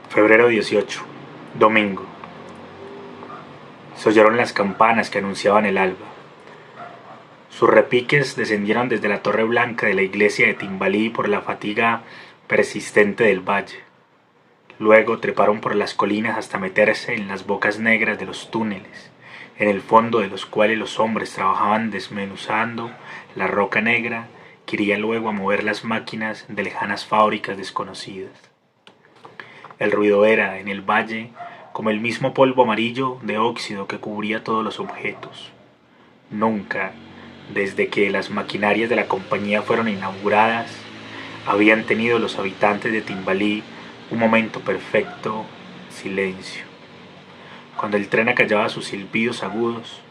Febrero 18, domingo. Se oyeron las campanas que anunciaban el alba. Sus repiques descendieron desde la torre blanca de la iglesia de Timbalí por la fatiga persistente del valle. Luego treparon por las colinas hasta meterse en las bocas negras de los túneles, en el fondo de los cuales los hombres trabajaban desmenuzando la roca negra que iría luego a mover las máquinas de lejanas fábricas desconocidas. El ruido era, en el valle, como el mismo polvo amarillo de óxido que cubría todos los objetos. Nunca, desde que las maquinarias de la compañía fueron inauguradas, habían tenido los habitantes de Timbalí un momento perfecto silencio. Cuando el tren acallaba sus silbidos agudos,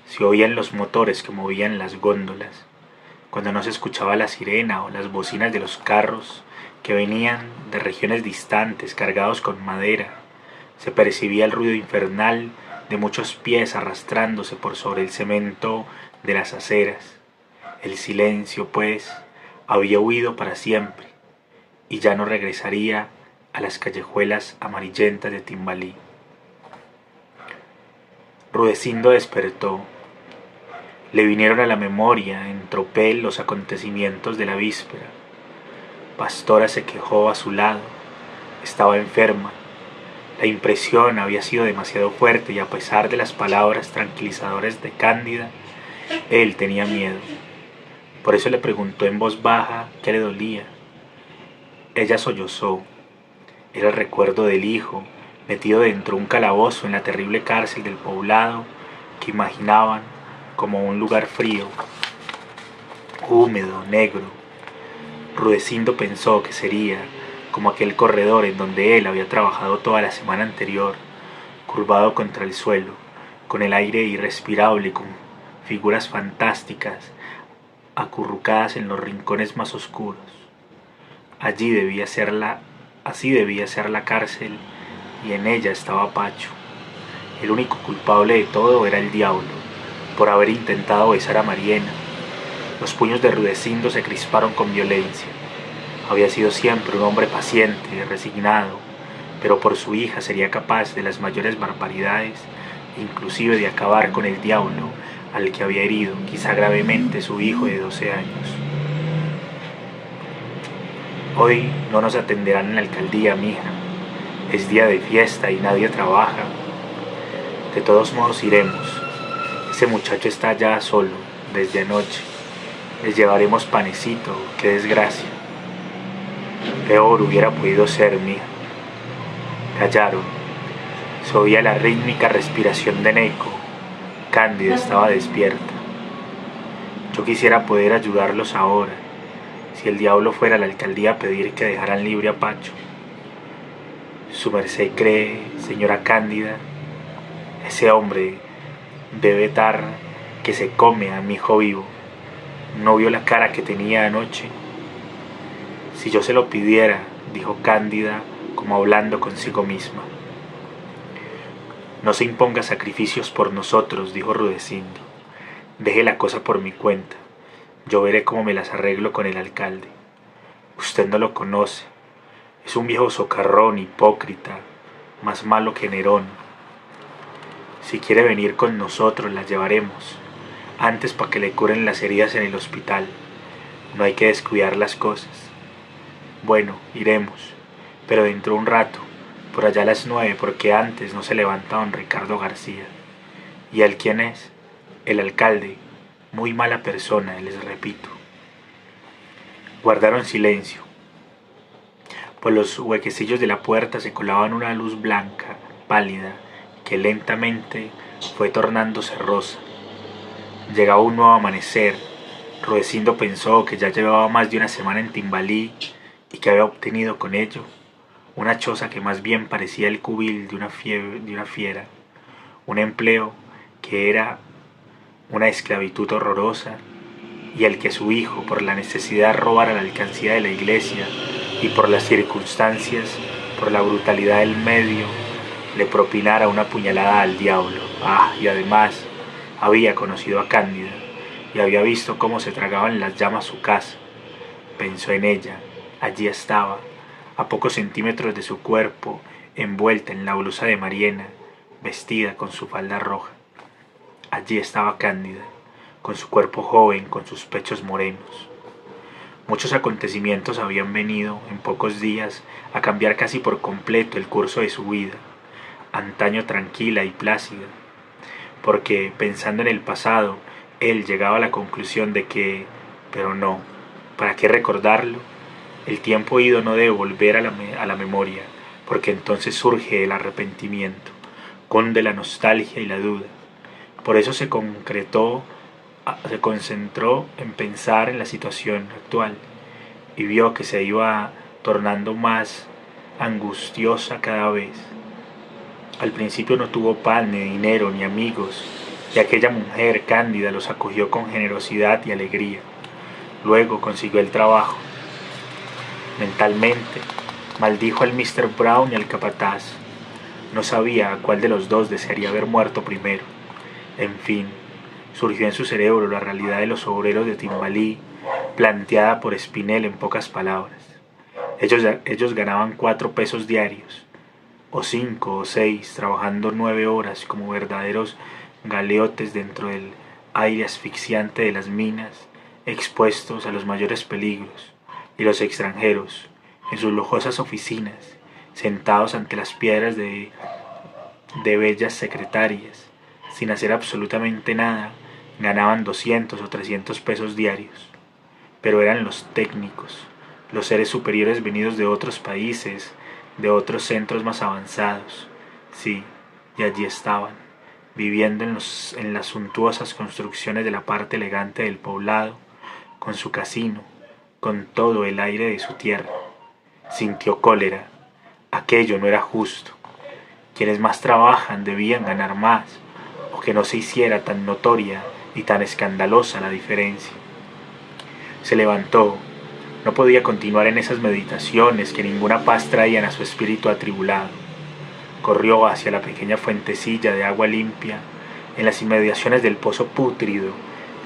se oían los motores que movían las góndolas. Cuando no se escuchaba la sirena o las bocinas de los carros que venían de regiones distantes cargados con madera, se percibía el ruido infernal de muchos pies arrastrándose por sobre el cemento de las aceras. El silencio, pues, había huido para siempre y ya no regresaría a las callejuelas amarillentas de Timbalí. Rudecindo despertó. Le vinieron a la memoria en tropel los acontecimientos de la víspera. Pastora se quejó a su lado. Estaba enferma. La impresión había sido demasiado fuerte y a pesar de las palabras tranquilizadoras de Cándida, él tenía miedo. Por eso le preguntó en voz baja qué le dolía. Ella sollozó. Era el recuerdo del hijo, metido dentro de un calabozo en la terrible cárcel del poblado que imaginaban como un lugar frío, húmedo, negro. Rudecindo pensó que sería como aquel corredor en donde él había trabajado toda la semana anterior, curvado contra el suelo, con el aire irrespirable y con figuras fantásticas acurrucadas en los rincones más oscuros. Así debía ser la cárcel y en ella estaba Pacho. El único culpable de todo era el diablo, por haber intentado besar a Mariena. Los puños de Rudecindo se crisparon con violencia. Había sido siempre un hombre paciente, resignado, pero por su hija sería capaz de las mayores barbaridades, inclusive de acabar con el diablo al que había herido, quizá gravemente, su hijo de 12 años. Hoy no nos atenderán en la alcaldía, mija. Es día de fiesta y nadie trabaja. De todos modos iremos. Ese muchacho está allá solo, desde anoche. Les llevaremos panecito, qué desgracia. Peor hubiera podido ser, mija. Callaron. Se oía la rítmica respiración de Neco. Cándida estaba despierta. Yo quisiera poder ayudarlos ahora, si el diablo fuera a la alcaldía a pedir que dejaran libre a Pacho. Su merced cree, señora Cándida, ese hombre debe estar que se come a mi hijo vivo. ¿No vio la cara que tenía anoche? Si yo se lo pidiera, dijo Cándida, como hablando consigo misma. No se imponga sacrificios por nosotros, dijo Rudecindo. Deje la cosa por mi cuenta. Yo veré cómo me las arreglo con el alcalde. Usted no lo conoce. Es un viejo socarrón, hipócrita, más malo que Nerón. Si quiere venir con nosotros, la llevaremos. Antes para que le curen las heridas en el hospital. No hay que descuidar las cosas. Bueno, iremos, pero dentro de un rato, por allá a las 9, porque antes no se levanta don Ricardo García. ¿Y él quién es? El alcalde. Muy mala persona, les repito. Guardaron silencio. Por los huequecillos de la puerta se colaba una luz blanca, pálida, que lentamente fue tornándose rosa. Llegaba un nuevo amanecer. Rudecindo pensó que ya llevaba más de una semana en Timbalí y que había obtenido con ello una choza que más bien parecía el cubil de una fiera, un empleo que era una esclavitud horrorosa y al que su hijo, por la necesidad de robar a la alcancía de la iglesia y por las circunstancias, por la brutalidad del medio, le propinara una puñalada al diablo. Y además había conocido a Cándida y había visto cómo se tragaban las llamas su casa. Pensó en ella. Allí estaba, a pocos centímetros de su cuerpo, envuelta en la blusa de Mariena, vestida con su falda roja. Allí estaba Cándida, con su cuerpo joven, con sus pechos morenos. Muchos acontecimientos habían venido en pocos días a cambiar casi por completo el curso de su vida, antaño tranquila y plácida, porque, pensando en el pasado, él llegaba a la conclusión de que, pero no, ¿para qué recordarlo? El tiempo ido no debe volver a la memoria, porque entonces surge el arrepentimiento, conde la nostalgia y la duda. Por eso se concentró en pensar en la situación actual y vio que se iba tornando más angustiosa cada vez. Al principio no tuvo pan, ni dinero, ni amigos, y aquella mujer cándida los acogió con generosidad y alegría. Luego consiguió el trabajo. Mentalmente maldijo al Mr. Brown y al capataz. No sabía a cuál de los dos desearía haber muerto primero. En fin, surgió en su cerebro la realidad de los obreros de Timbalí, planteada por Spinell en pocas palabras. Ellos ganaban 4 pesos diarios, o 5 o 6, trabajando 9 horas como verdaderos galeotes dentro del aire asfixiante de las minas, expuestos a los mayores peligros, y los extranjeros, en sus lujosas oficinas, sentados ante las piedras de bellas secretarias, sin hacer absolutamente nada, ganaban 200 o 300 pesos diarios. Pero eran los técnicos, los seres superiores venidos de otros países, de otros centros más avanzados. Sí, y allí estaban, viviendo en las suntuosas construcciones de la parte elegante del poblado, con su casino, con todo el aire de su tierra. Sintió cólera. Aquello no era justo. Quienes más trabajan debían ganar más, o que no se hiciera tan notoria y tan escandalosa la diferencia. Se levantó. No podía continuar en esas meditaciones que ninguna paz traían a su espíritu atribulado. Corrió hacia la pequeña fuentecilla de agua limpia en las inmediaciones del pozo pútrido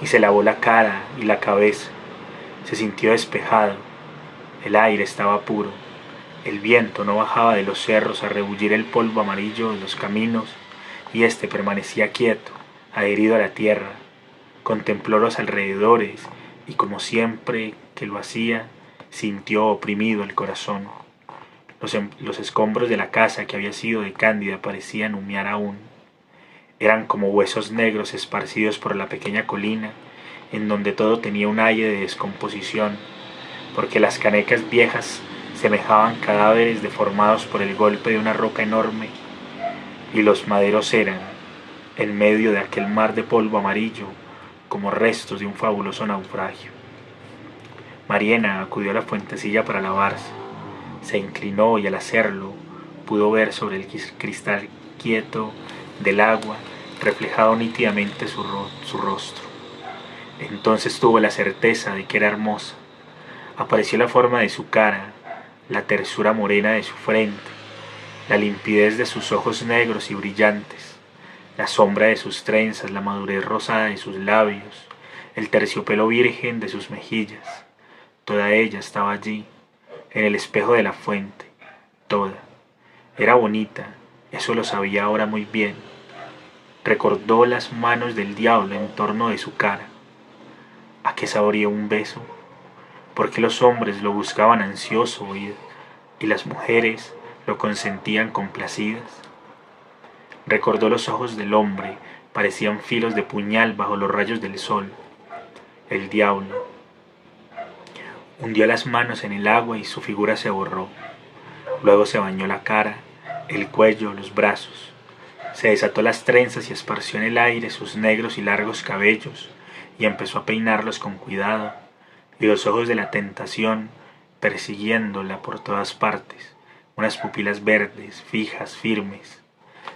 y se lavó la cara y la cabeza. Se sintió despejado. El aire estaba puro. El viento no bajaba de los cerros a rebullir el polvo amarillo de los caminos y éste permanecía quieto, adherido a la tierra. Contempló los alrededores y, como siempre que lo hacía, sintió oprimido el corazón. Los escombros de la casa que había sido de Cándida parecían humear aún. Eran como huesos negros esparcidos por la pequeña colina, en donde todo tenía un aire de descomposición, porque las canecas viejas semejaban cadáveres deformados por el golpe de una roca enorme, y los maderos eran, en medio de aquel mar de polvo amarillo, como restos de un fabuloso naufragio. Mariena acudió a la fuentecilla para lavarse. Se inclinó y al hacerlo pudo ver sobre el cristal quieto del agua reflejado nítidamente su rostro. Entonces tuvo la certeza de que era hermosa. Apareció la forma de su cara, la tersura morena de su frente, la limpidez de sus ojos negros y brillantes, la sombra de sus trenzas, la madurez rosada de sus labios, el terciopelo virgen de sus mejillas. Toda ella estaba allí, en el espejo de la fuente, toda. Era bonita, eso lo sabía ahora muy bien. Recordó las manos del diablo en torno de su cara. ¿A qué sabría un beso? ¿Por qué los hombres lo buscaban ansioso y las mujeres lo consentían complacidas? Recordó los ojos del hombre, parecían filos de puñal bajo los rayos del sol. El diablo. Hundió las manos en el agua y su figura se borró. Luego se bañó la cara, el cuello, los brazos. Se desató las trenzas y esparció en el aire sus negros y largos cabellos y empezó a peinarlos con cuidado, y los ojos de la tentación persiguiéndola por todas partes, unas pupilas verdes, fijas, firmes.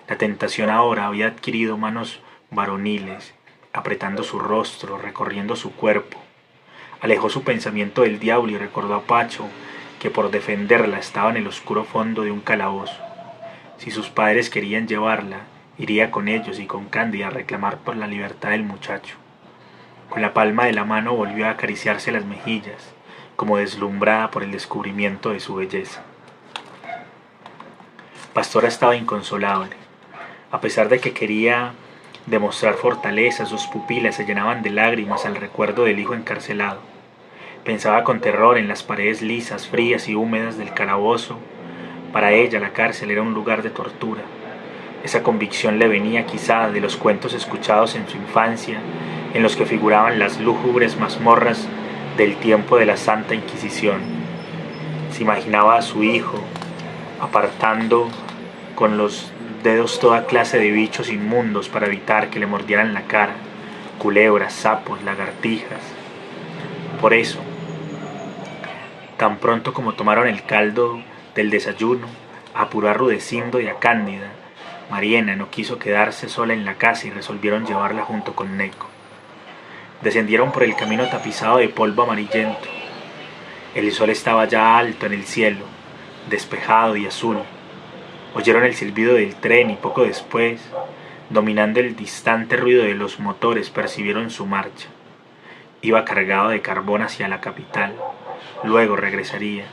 La tentación ahora había adquirido manos varoniles, apretando su rostro, recorriendo su cuerpo. Alejó su pensamiento del diablo y recordó a Pacho, que por defenderla estaba en el oscuro fondo de un calabozo. Si sus padres querían llevarla, iría con ellos y con Cándida a reclamar por la libertad del muchacho. Con la palma de la mano volvió a acariciarse las mejillas, como deslumbrada por el descubrimiento de su belleza. Pastora estaba inconsolable. A pesar de que quería demostrar fortaleza, sus pupilas se llenaban de lágrimas al recuerdo del hijo encarcelado. Pensaba con terror en las paredes lisas, frías y húmedas del calabozo. Para ella la cárcel era un lugar de tortura. Esa convicción le venía quizá de los cuentos escuchados en su infancia, en los que figuraban las lúgubres mazmorras del tiempo de la Santa Inquisición. Se imaginaba a su hijo apartando con los dedos toda clase de bichos inmundos para evitar que le mordieran la cara, culebras, sapos, lagartijas. Por eso, tan pronto como tomaron el caldo del desayuno, apuró a Rudecindo y a Cándida. Mariena no quiso quedarse sola en la casa y resolvieron llevarla junto con Neco. Descendieron por el camino tapizado de polvo amarillento. El sol estaba ya alto en el cielo, despejado y azul. Oyeron el silbido del tren y poco después, dominando el distante ruido de los motores, percibieron su marcha. Iba cargado de carbón hacia la capital. Luego regresaría,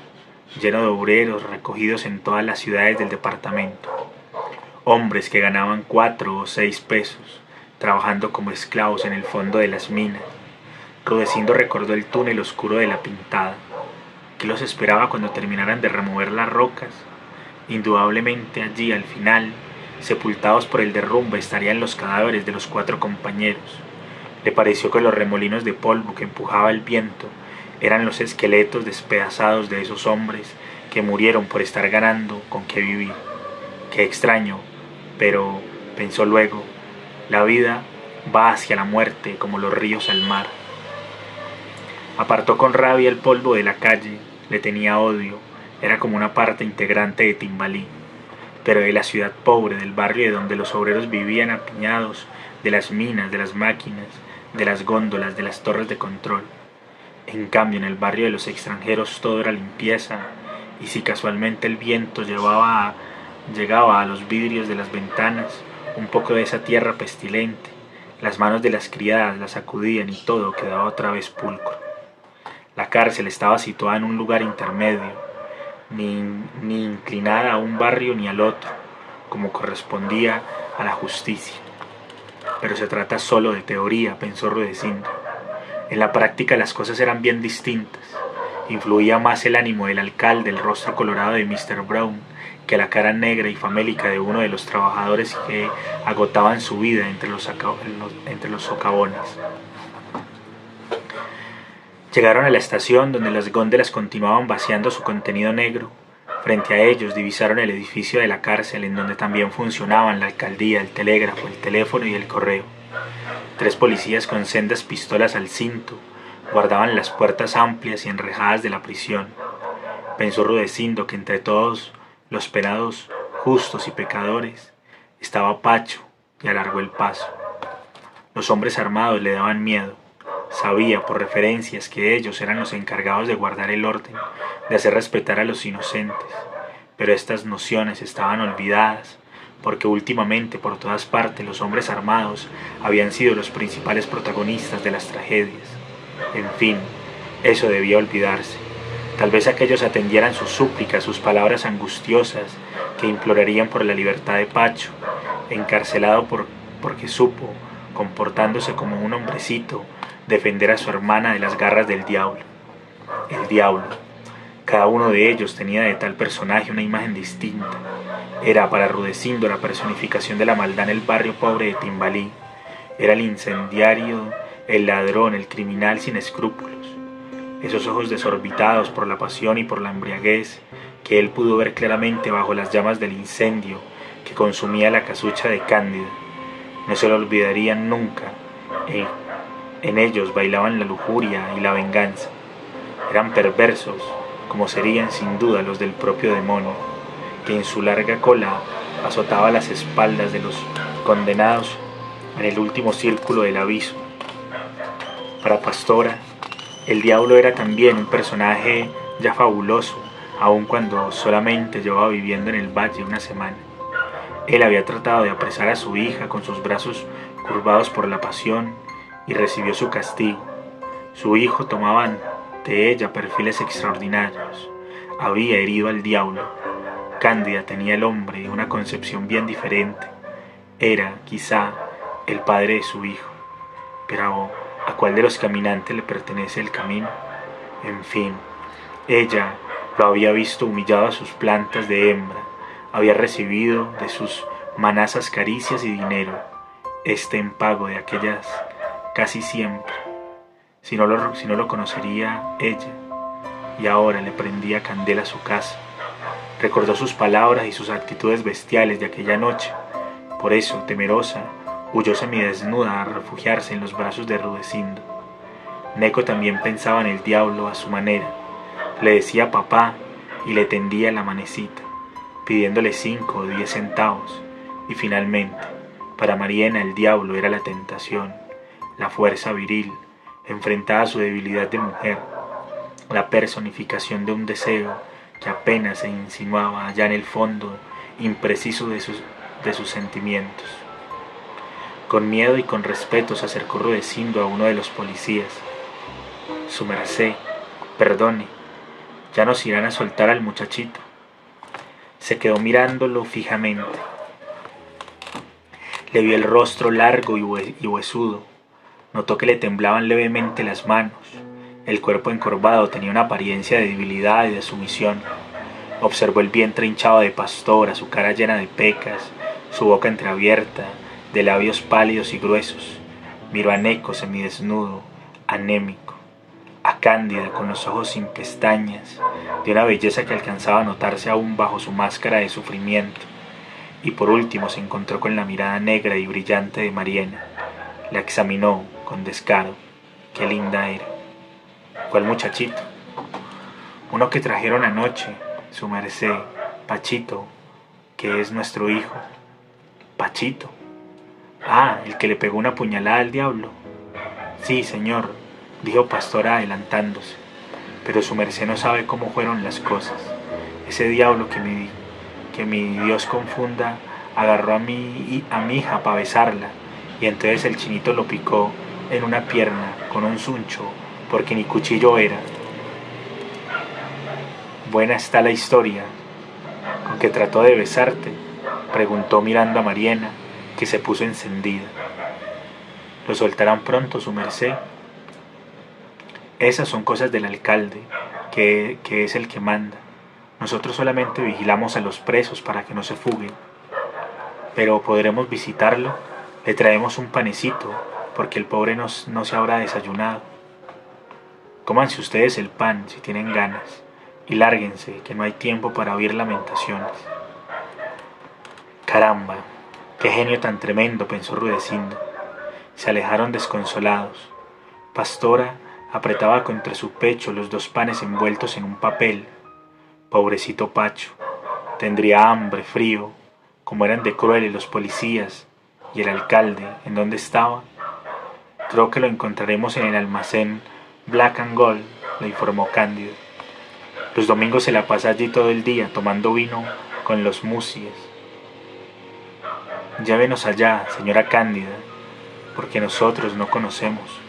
lleno de obreros recogidos en todas las ciudades del departamento. Hombres que ganaban 4 o 6 pesos, trabajando como esclavos en el fondo de las minas. Rudecindo recordó el túnel oscuro de la Pintada. ¿Qué los esperaba cuando terminaran de remover las rocas? Indudablemente allí, al final, sepultados por el derrumbe, estarían los cadáveres de los 4 compañeros. Le pareció que los remolinos de polvo que empujaba el viento eran los esqueletos despedazados de esos hombres que murieron por estar ganando con qué vivir. Qué extraño, pero, pensó luego, la vida va hacia la muerte como los ríos al mar. Apartó con rabia el polvo de la calle, le tenía odio, era como una parte integrante de Timbalí, pero de la ciudad pobre, del barrio de donde los obreros vivían apiñados, de las minas, de las máquinas, de las góndolas, de las torres de control. En cambio, en el barrio de los extranjeros todo era limpieza, y si casualmente el viento llegaba a los vidrios de las ventanas, un poco de esa tierra pestilente, las manos de las criadas la sacudían y todo quedaba otra vez pulcro. La cárcel estaba situada en un lugar intermedio, ni inclinada a un barrio ni al otro, como correspondía a la justicia. Pero se trata solo de teoría, pensó Rudecindo. En la práctica las cosas eran bien distintas. Influía más el ánimo del alcalde, el rostro colorado de Mr. Brown, que la cara negra y famélica de uno de los trabajadores que agotaban su vida entre los socavones. Llegaron a la estación donde las góndolas continuaban vaciando su contenido negro. Frente a ellos divisaron el edificio de la cárcel, en donde también funcionaban la alcaldía, el telégrafo, el teléfono y el correo. 3 policías con sendas pistolas al cinto guardaban las puertas amplias y enrejadas de la prisión. Pensó Rudecindo que entre todos los penados justos y pecadores estaba Pacho, y alargó el paso. Los hombres armados le daban miedo. Sabía por referencias que ellos eran los encargados de guardar el orden, de hacer respetar a los inocentes, pero estas nociones estaban olvidadas, porque últimamente por todas partes los hombres armados habían sido los principales protagonistas de las tragedias. En fin, eso debía olvidarse. Tal vez aquellos atendieran sus súplicas, sus palabras angustiosas que implorarían por la libertad de Pacho, encarcelado porque supo, comportándose como un hombrecito, defender a su hermana de las garras del diablo. El diablo. Cada uno de ellos tenía de tal personaje una imagen distinta. Era para Rudecindo la personificación de la maldad en el barrio pobre de Timbalí. Era el incendiario, el ladrón, el criminal sin escrúpulos. Esos ojos desorbitados por la pasión y por la embriaguez, que él pudo ver claramente bajo las llamas del incendio que consumía la casucha de Cándida, no se lo olvidarían nunca. En ellos bailaban la lujuria y la venganza. Eran perversos, como serían sin duda los del propio demonio, que en su larga cola azotaba las espaldas de los condenados en el último círculo del abismo. Para Pastora, el diablo era también un personaje ya fabuloso, aun cuando solamente llevaba viviendo en el valle una semana. Él había tratado de apresar a su hija con sus brazos curvados por la pasión y recibió su castigo. Su hijo tomaba de ella perfiles extraordinarios. Había herido al diablo. Cándida tenía el hombre una concepción bien diferente. Era, quizá, el padre de su hijo. Pero ¿a cuál de los caminantes le pertenece el camino? En fin, ella lo había visto humillado a sus plantas de hembra, había recibido de sus manazas caricias y dinero, en pago de aquellas casi siempre. Si no lo conocería ella, y ahora le prendía candela a su casa. Recordó sus palabras y sus actitudes bestiales de aquella noche. Por eso, temerosa, huyó semidesnuda a refugiarse en los brazos de Rudecindo. Neco también pensaba en el diablo a su manera. Le decía papá y le tendía la manecita, pidiéndole 5 o 10 centavos. Y finalmente, para Mariena el diablo era la tentación, la fuerza viril, enfrentada a su debilidad de mujer, la personificación de un deseo que apenas se insinuaba allá en el fondo impreciso de sus sentimientos. Con miedo y con respeto se acercó Rudecindo a uno de los policías. Su merced, perdone, ya nos irán a soltar al muchachito. Se quedó mirándolo fijamente. Le vio el rostro largo y huesudo. Notó que le temblaban levemente las manos. El cuerpo encorvado tenía una apariencia de debilidad y de sumisión. Observó el vientre hinchado de pastora, su cara llena de pecas, su boca entreabierta, de labios pálidos y gruesos. Miró a Neco semidesnudo, anémico, a Cándida con los ojos sin pestañas, de una belleza que alcanzaba a notarse aún bajo su máscara de sufrimiento. Y por último se encontró con la mirada negra y brillante de Mariena. La examinó con descaro. Qué linda era. ¿Cuál muchachito? Uno que trajeron anoche, su merced, Pachito, que es nuestro hijo. ¿Pachito? Ah, el que le pegó una puñalada al diablo. Sí, señor, dijo Pastora adelantándose, pero su merced no sabe cómo fueron las cosas. Ese diablo que mi Dios confunda agarró a mi hija para besarla, y entonces el chinito lo picó en una pierna con un suncho, porque ni cuchillo era. Buena está la historia. ¿Con que trató de besarte?, preguntó mirando a Mariena, que se puso encendida. ¿Lo soltarán pronto, su merced? Esas son cosas del alcalde, que es el que manda. Nosotros solamente vigilamos a los presos para que no se fuguen. Pero podremos visitarlo. Le traemos un panecito, porque el pobre no se habrá desayunado. Cómanse ustedes el pan si tienen ganas, y lárguense, que no hay tiempo para oír lamentaciones. Caramba, qué genio tan tremendo, pensó Rudecindo. Se alejaron desconsolados. Pastora apretaba contra su pecho los 2 panes envueltos en un papel. Pobrecito Pacho, tendría hambre, frío, como eran de crueles los policías. ¿Y el alcalde, en dónde estaba? Creo que lo encontraremos en el almacén Black and Gold, le informó Cándido. Los domingos se la pasa allí todo el día, tomando vino con los musies. Llévenos allá, señora Cándida, porque nosotros no conocemos.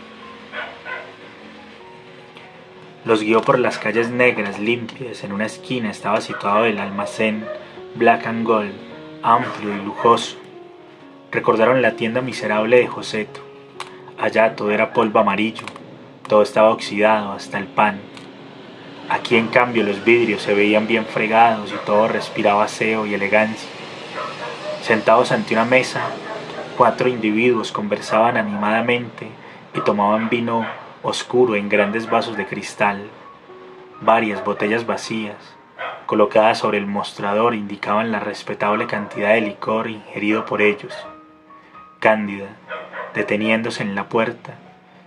Los guió por las calles negras, limpias. En una esquina estaba situado el almacén Black and Gold, amplio y lujoso. Recordaron la tienda miserable de Joseto. Allá todo era polvo amarillo, todo estaba oxidado, hasta el pan. Aquí en cambio los vidrios se veían bien fregados y todo respiraba aseo y elegancia. Sentados ante una mesa, 4 individuos conversaban animadamente y tomaban vino oscuro en grandes vasos de cristal. Varias botellas vacías, colocadas sobre el mostrador, indicaban la respetable cantidad de licor ingerido por ellos. Cándida, deteniéndose en la puerta,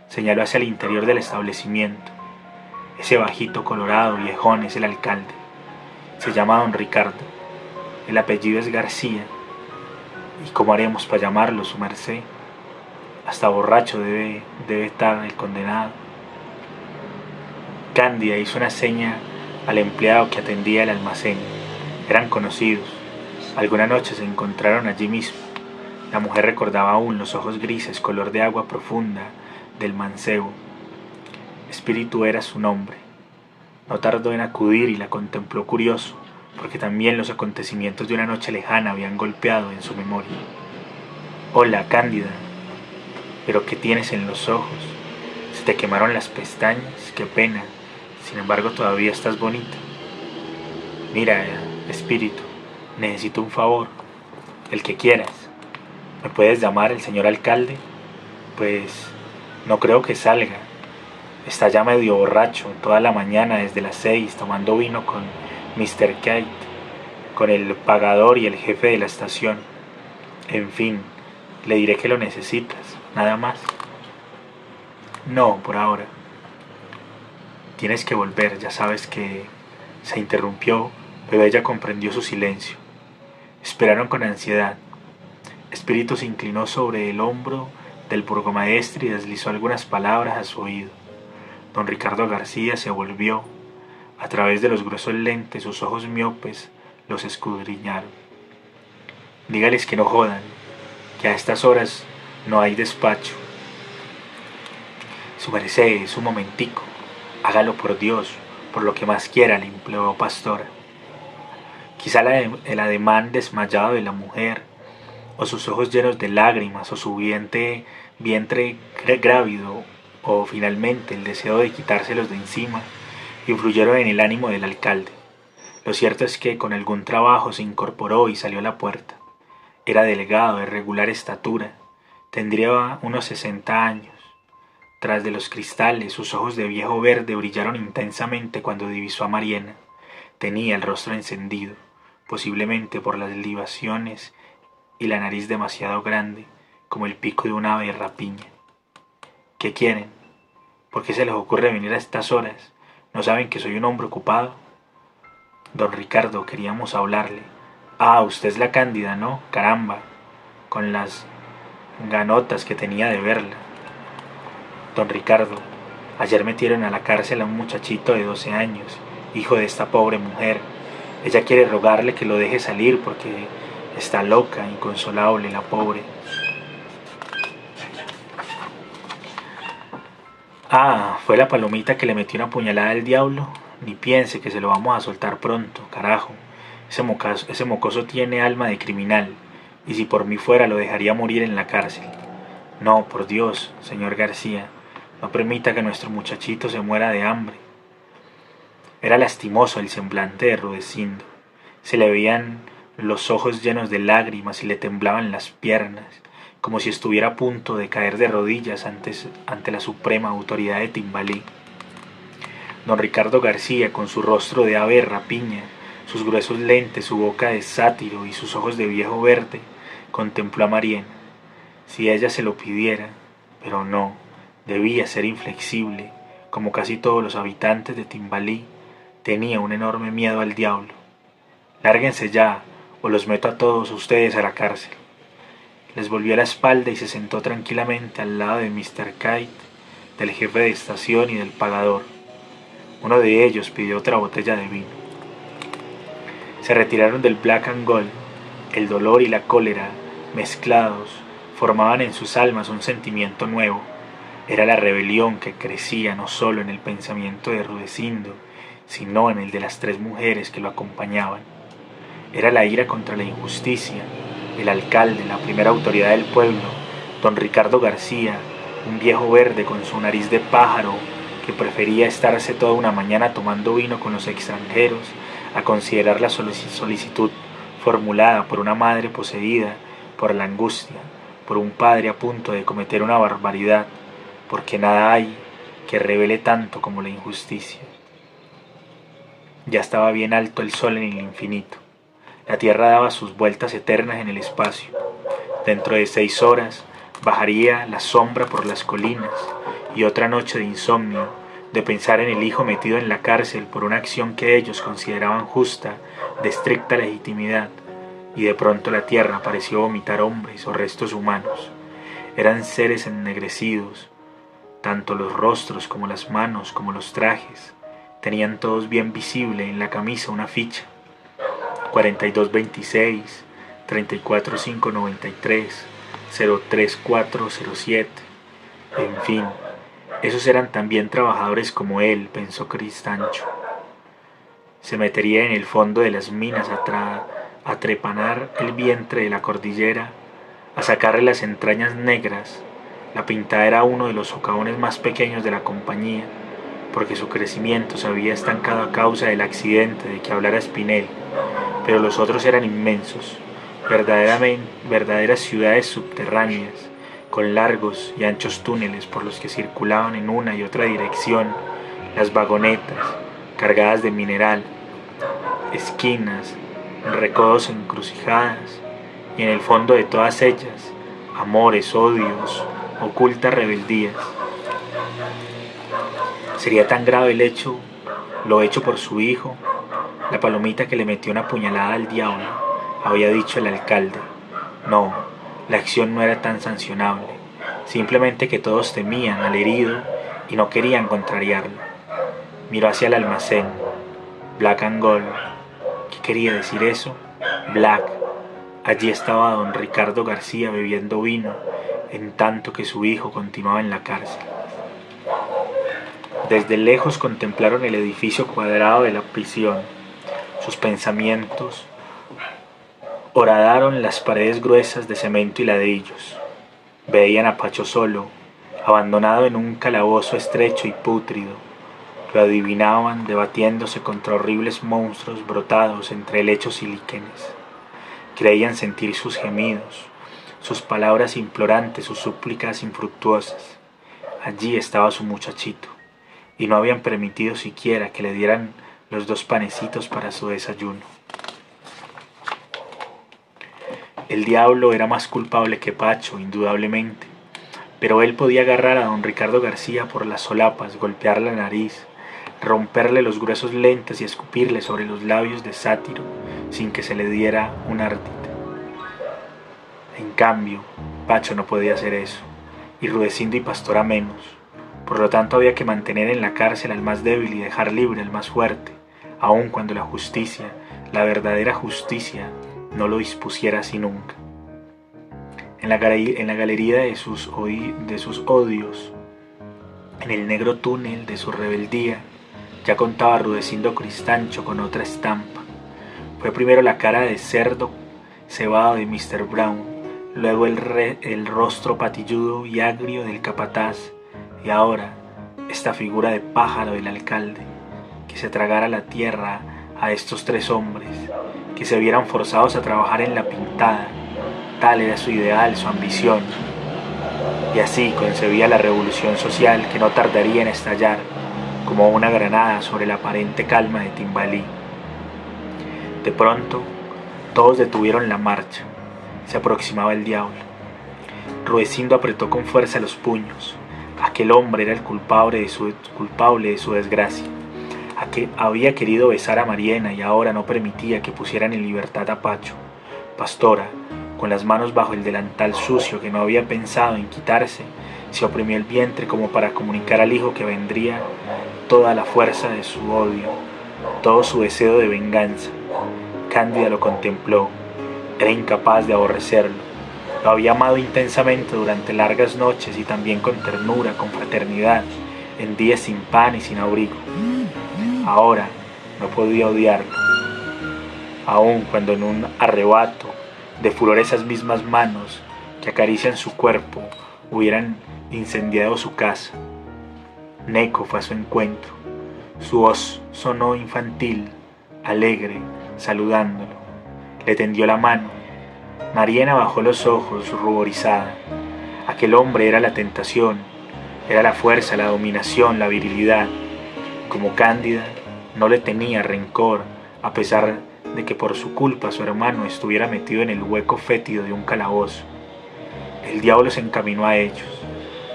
señaló hacia el interior del establecimiento. Ese bajito colorado viejón es el alcalde. Se llama don Ricardo. El apellido es García. ¿Y cómo haremos para llamarlo, su merced? Hasta borracho debe estar el condenado. Cándida hizo una seña al empleado que atendía el almacén. Eran conocidos. Alguna noche se encontraron allí mismo. La mujer recordaba aún los ojos grises, color de agua profunda, del mancebo. Espíritu era su nombre. No tardó en acudir y la contempló curioso, porque también los acontecimientos de una noche lejana habían golpeado en su memoria. Hola, Cándida, pero ¿qué tienes en los ojos? ¿Se te quemaron las pestañas? Qué pena. Sin embargo, todavía estás bonita. Mira, espíritu, necesito un favor, el que quieras. ¿Me puedes llamar el señor alcalde? Pues no creo que salga. Está ya medio borracho, toda la mañana desde las 6 tomando vino con Mr. Kate, con el pagador y el jefe de la estación. En fin, le diré que lo necesitas, nada más. No, por ahora. Tienes que volver, ya sabes que... Se interrumpió, pero ella comprendió su silencio. Esperaron con ansiedad. Espíritu se inclinó sobre el hombro del burgomaestre y deslizó algunas palabras a su oído. Don Ricardo García se volvió. A través de los gruesos lentes, sus ojos miopes los escudriñaron. Dígales que no jodan, que a estas horas no hay despacho. Su merced, un momentico, hágalo por Dios, por lo que más quiera, le imploró Pastora. Quizá el ademán desmayado de la mujer, o sus ojos llenos de lágrimas, o su vientre grávido, o finalmente el deseo de quitárselos de encima, influyeron en el ánimo del alcalde. Lo cierto es que con algún trabajo se incorporó y salió a la puerta. Era delgado, de regular estatura, tendría unos 60 años. Tras de los cristales, sus ojos de viejo verde brillaron intensamente cuando divisó a Mariana. Tenía el rostro encendido, posiblemente por las libaciones, y la nariz demasiado grande, como el pico de un ave de rapiña. ¿Qué quieren? ¿Por qué se les ocurre venir a estas horas? ¿No saben que soy un hombre ocupado? Don Ricardo, queríamos hablarle. Ah, usted es la Cándida, ¿no? Caramba, con las ganotas que tenía de verla. Don Ricardo, ayer metieron a la cárcel a un muchachito de 12 años, hijo de esta pobre mujer. Ella quiere rogarle que lo deje salir porque está loca, inconsolable, la pobre. Ah, fue la palomita que le metió una puñalada al diablo. Ni piense que se lo vamos a soltar pronto, carajo. Ese mocoso tiene alma de criminal, y si por mí fuera lo dejaría morir en la cárcel. No, por Dios, señor García, no permita que nuestro muchachito se muera de hambre. Era lastimoso el semblante de Rudecindo. Se le veían los ojos llenos de lágrimas y le temblaban las piernas, como si estuviera a punto de caer de rodillas ante la suprema autoridad de Timbalí. Don Ricardo García, con su rostro de ave de rapiña, sus gruesos lentes, su boca de sátiro y sus ojos de viejo verde, contempló a Mariana. Si ella se lo pidiera, pero no, debía ser inflexible, como casi todos los habitantes de Timbalí, tenía un enorme miedo al diablo. Lárguense ya, o los meto a todos ustedes a la cárcel. Les volvió la espalda y se sentó tranquilamente al lado de Mr. Kite, del jefe de estación y del pagador. Uno de ellos pidió otra botella de vino. Se retiraron del Black and Gold. El dolor y la cólera, mezclados, formaban en sus almas un sentimiento nuevo. Era la rebelión que crecía no solo en el pensamiento de Rudecindo, sino en el de las 3 mujeres que lo acompañaban. Era la ira contra la injusticia. El alcalde, la primera autoridad del pueblo, don Ricardo García, un viejo verde con su nariz de pájaro que prefería estarse toda una mañana tomando vino con los extranjeros a considerar la solicitud formulada por una madre poseída por la angustia, por un padre a punto de cometer una barbaridad, porque nada hay que revele tanto como la injusticia. Ya estaba bien alto el sol en el infinito. La tierra daba sus vueltas eternas en el espacio. Dentro de 6 horas bajaría la sombra por las colinas, y otra noche de insomnio, de pensar en el hijo metido en la cárcel por una acción que ellos consideraban justa, de estricta legitimidad, y de pronto la tierra pareció vomitar hombres o restos humanos. Eran seres ennegrecidos, tanto los rostros como las manos como los trajes. Tenían todos bien visible en la camisa una ficha: 4226, 34593, 03407. En fin, esos eran también trabajadores como él, pensó Cristancho. Se metería en el fondo de las minas a trepanar el vientre de la cordillera, a sacarle las entrañas negras. La Pintada era uno de los socavones más pequeños de la compañía, porque su crecimiento se había estancado a causa del accidente de que hablara Spinelli, pero los otros eran inmensos, verdaderas ciudades subterráneas, con largos y anchos túneles por los que circulaban en una y otra dirección las vagonetas cargadas de mineral, esquinas, recodos e encrucijadas, y en el fondo de todas ellas, amores, odios, ocultas rebeldías. Sería tan grave lo hecho por su hijo, la palomita que le metió una puñalada al diablo, había dicho el alcalde. No, la acción no era tan sancionable, simplemente que todos temían al herido y no querían contrariarlo. Miró hacia el almacén. Black and Gold. ¿Qué quería decir eso? Black. Allí estaba don Ricardo García bebiendo vino, en tanto que su hijo continuaba en la cárcel. Desde lejos contemplaron el edificio cuadrado de la prisión. Sus pensamientos horadaron las paredes gruesas de cemento y ladrillos. Veían a Pacho solo, abandonado en un calabozo estrecho y pútrido. Lo adivinaban debatiéndose contra horribles monstruos brotados entre helechos y líquenes. Creían sentir sus gemidos, sus palabras implorantes, sus súplicas infructuosas. Allí estaba su muchachito, y no habían permitido siquiera que le dieran los 2 panecitos para su desayuno. El diablo era más culpable que Pacho, indudablemente, pero él podía agarrar a don Ricardo García por las solapas, golpearle la nariz, romperle los gruesos lentes y escupirle sobre los labios de sátiro sin que se le diera un ardite. En cambio, Pacho no podía hacer eso, y Rudecindo y Pastora menos. Por lo tanto había que mantener en la cárcel al más débil y dejar libre al más fuerte, aun cuando la justicia, la verdadera justicia, no lo dispusiera así nunca. En la galería de sus odios, en el negro túnel de su rebeldía, ya contaba Rudecindo Cristancho con otra estampa. Fue primero la cara de cerdo cebado de Mr. Brown, luego el rostro patilludo y agrio del capataz, y ahora esta figura de pájaro del alcalde, que se tragara la tierra a estos 3 hombres, que se vieran forzados a trabajar en la Pintada. Tal era su ideal, su ambición, y así concebía la revolución social que no tardaría en estallar como una granada sobre la aparente calma de Timbalí. De pronto, todos detuvieron la marcha. Se aproximaba el diablo. Rudecindo apretó con fuerza los puños. Aquel hombre era el culpable de su desgracia. Había querido besar a Mariena y ahora no permitía que pusieran en libertad a Pacho. Pastora, con las manos bajo el delantal sucio que no había pensado en quitarse, se oprimió el vientre como para comunicar al hijo que vendría toda la fuerza de su odio, todo su deseo de venganza. Cándida lo contempló. Era incapaz de aborrecerlo. Lo había amado intensamente durante largas noches y también con ternura, con fraternidad, en días sin pan y sin abrigo. Ahora no podía odiarlo, aun cuando en un arrebato de furor esas mismas manos que acarician su cuerpo hubieran incendiado su casa. Neco fue a su encuentro. Su voz sonó infantil, alegre, saludándolo. Le tendió la mano. Mariena bajó los ojos, ruborizada. Aquel hombre era la tentación, era la fuerza, la dominación, la virilidad. Como Cándida, no le tenía rencor, a pesar de que por su culpa su hermano estuviera metido en el hueco fétido de un calabozo. El diablo se encaminó a ellos.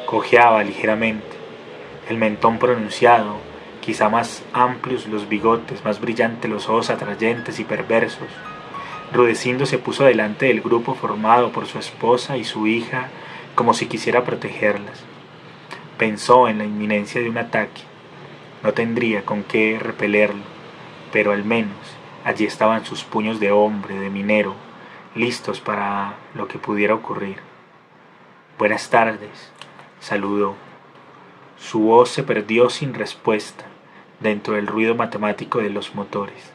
Cojeaba ligeramente, el mentón pronunciado, quizá más amplios los bigotes, más brillantes los ojos atrayentes y perversos. Rudecindo se puso delante del grupo formado por su esposa y su hija como si quisiera protegerlas. Pensó en la inminencia de un ataque. No tendría con qué repelerlo, pero al menos allí estaban sus puños de hombre, de minero, listos para lo que pudiera ocurrir. Buenas tardes, saludó. Su voz se perdió sin respuesta. dentro del ruido matemático de los motores.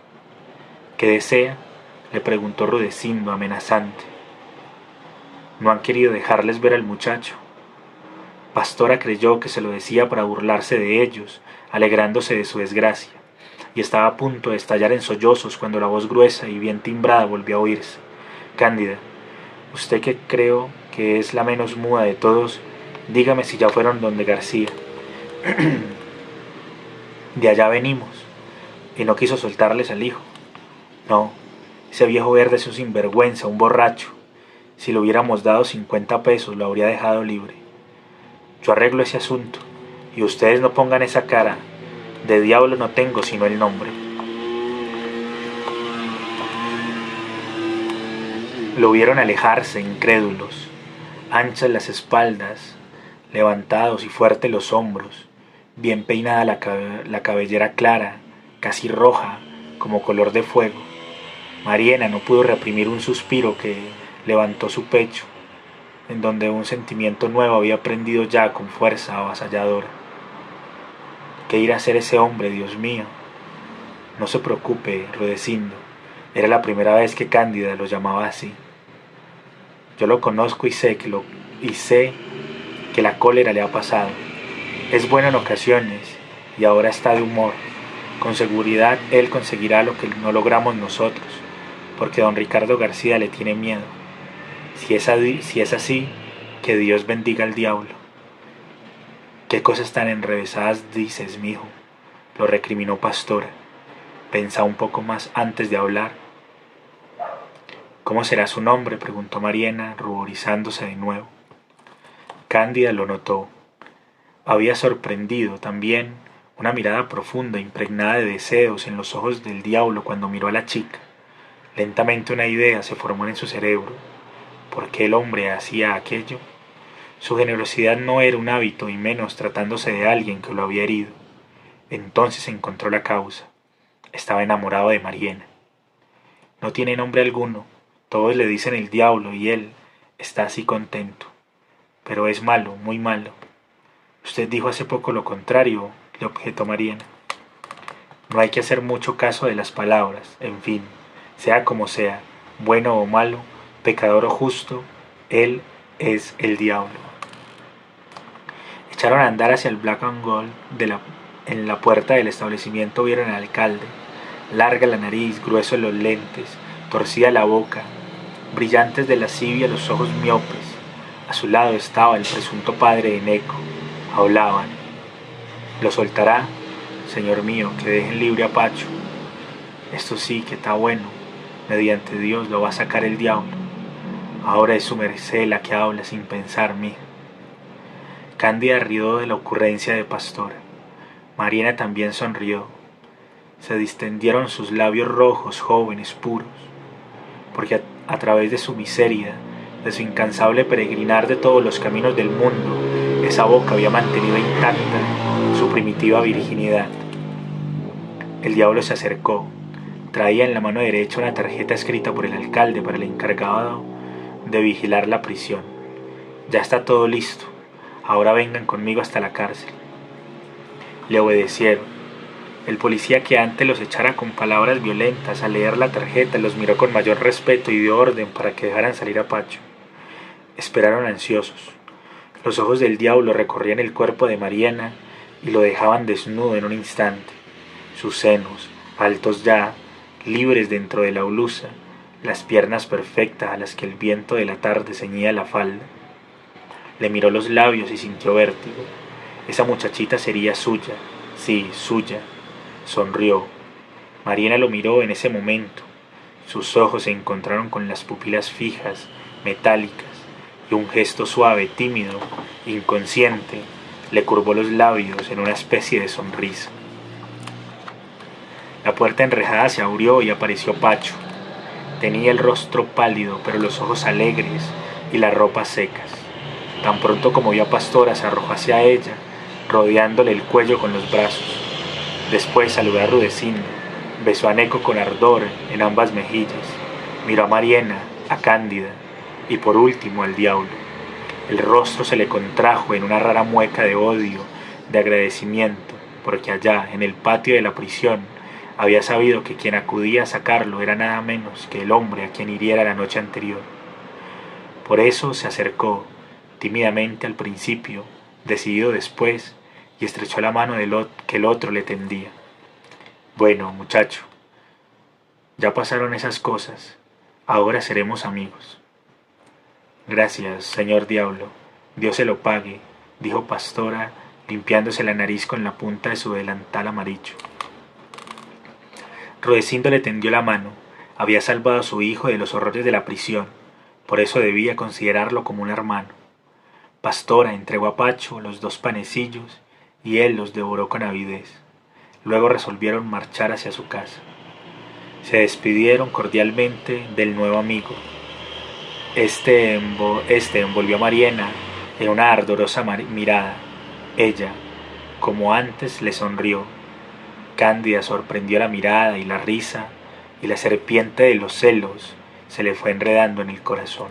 ¿Qué desea?, le preguntó Rudecindo, amenazante. No han querido dejarles ver al muchacho. Pastora creyó que se lo decía para burlarse de ellos, alegrándose de su desgracia, y estaba a punto de estallar en sollozos cuando la voz gruesa y bien timbrada volvió a oírse. Cándida, usted que creo que es la menos muda de todos, dígame si ya fueron donde García. De allá venimos. Y no quiso soltarles al hijo. No, ese viejo verde es un sinvergüenza, un borracho. Si le hubiéramos dado 50 pesos, lo habría dejado libre. Yo arreglo ese asunto, y ustedes no pongan esa cara. De diablo no tengo sino el nombre. Lo vieron alejarse, incrédulos, anchas las espaldas, levantados y fuertes los hombros, bien peinada la cabellera clara, casi roja, como color de fuego. Mariena no pudo reprimir un suspiro que levantó su pecho, en donde un sentimiento nuevo había prendido ya con fuerza avasalladora. ¿Qué irá a hacer ese hombre, Dios mío? No se preocupe, Rudecindo. Era la primera vez que Cándida lo llamaba así. Yo lo conozco y sé que la cólera le ha pasado. Es bueno en ocasiones y ahora está de humor. Con seguridad él conseguirá lo que no logramos nosotros, porque don Ricardo García le tiene miedo. Si es así, que Dios bendiga al diablo. ¿Qué cosas tan enrevesadas dices, mijo?, lo recriminó Pastora. Pensa un poco más antes de hablar. ¿Cómo será su nombre?, preguntó Mariena, ruborizándose de nuevo. Cándida lo notó. Había sorprendido también una mirada profunda, impregnada de deseos en los ojos del diablo cuando miró a la chica. Lentamente una idea se formó en su cerebro. ¿Por qué el hombre hacía aquello? Su generosidad no era un hábito, y menos tratándose de alguien que lo había herido. Entonces encontró la causa. Estaba enamorado de Mariena. No tiene nombre alguno. Todos le dicen el diablo y él está así contento. Pero es malo, muy malo. Usted dijo hace poco lo contrario, le objetó Mariena. No hay que hacer mucho caso de las palabras. En fin, sea como sea, bueno o malo, pecador o justo, él es el diablo. Echaron a andar hacia el Black and Gold. En la puerta del establecimiento vieron al alcalde, larga la nariz, grueso los lentes, torcida la boca, brillantes de lascivia los ojos miopes. A su lado estaba el presunto padre de Neco. Hablaban. ¿Lo soltará? Señor mío, que dejen libre a Pacho. Esto sí que está bueno. Mediante Dios lo va a sacar el diablo. Ahora es su merced la que habla sin pensar, mija. Cándida rió de la ocurrencia de Pastora. Mariena también sonrió. Se distendieron sus labios rojos, jóvenes, puros, porque a través de su miseria, de su incansable peregrinar de todos los caminos del mundo, esa boca había mantenido intacta su primitiva virginidad. El diablo se acercó. Traía en la mano derecha una tarjeta escrita por el alcalde para el encargado de vigilar la prisión. Ya está todo listo. Ahora vengan conmigo hasta la cárcel. Le obedecieron. El policía, que antes los echara con palabras violentas, al leer la tarjeta los miró con mayor respeto y dio orden para que dejaran salir a Pacho. Esperaron ansiosos. Los ojos del diablo recorrían el cuerpo de Mariena y lo dejaban desnudo en un instante. Sus senos, altos ya, libres dentro de la blusa, las piernas perfectas a las que el viento de la tarde ceñía la falda. Le miró los labios y sintió vértigo. Esa muchachita sería suya, sí, suya. Sonrió. Mariena lo miró en ese momento. Sus ojos se encontraron con las pupilas fijas, metálicas, y un gesto suave, tímido, inconsciente, le curvó los labios en una especie de sonrisa. La puerta enrejada se abrió y apareció Pacho. Tenía el rostro pálido, pero los ojos alegres y las ropas secas. Tan pronto como vio a Pastora, se arrojó hacia ella, rodeándole el cuello con los brazos. Después saludó a Rudecindo, besó a Neco con ardor en ambas mejillas, miró a Mariena, a Cándida y por último al diablo. El rostro se le contrajo en una rara mueca de odio, de agradecimiento, porque allá, en el patio de la prisión, había sabido que quien acudía a sacarlo era nada menos que el hombre a quien hiriera la noche anterior. Por eso se acercó, tímidamente al principio, decidido después, y estrechó la mano que el otro le tendía. Bueno, muchacho, ya pasaron esas cosas, ahora seremos amigos. Gracias, señor diablo, Dios se lo pague, dijo Pastora, limpiándose la nariz con la punta de su delantal amarillo. Rodecindo le tendió la mano. Había salvado a su hijo de los horrores de la prisión, por eso debía considerarlo como un hermano. Pastora entregó a Pacho los 2 panecillos y él los devoró con avidez. Luego resolvieron marchar hacia su casa. Se despidieron cordialmente del nuevo amigo. Este envolvió a Mariana en una ardorosa mirada. Ella, como antes, le sonrió. Cándida sorprendió la mirada y la risa, y la serpiente de los celos se le fue enredando en el corazón.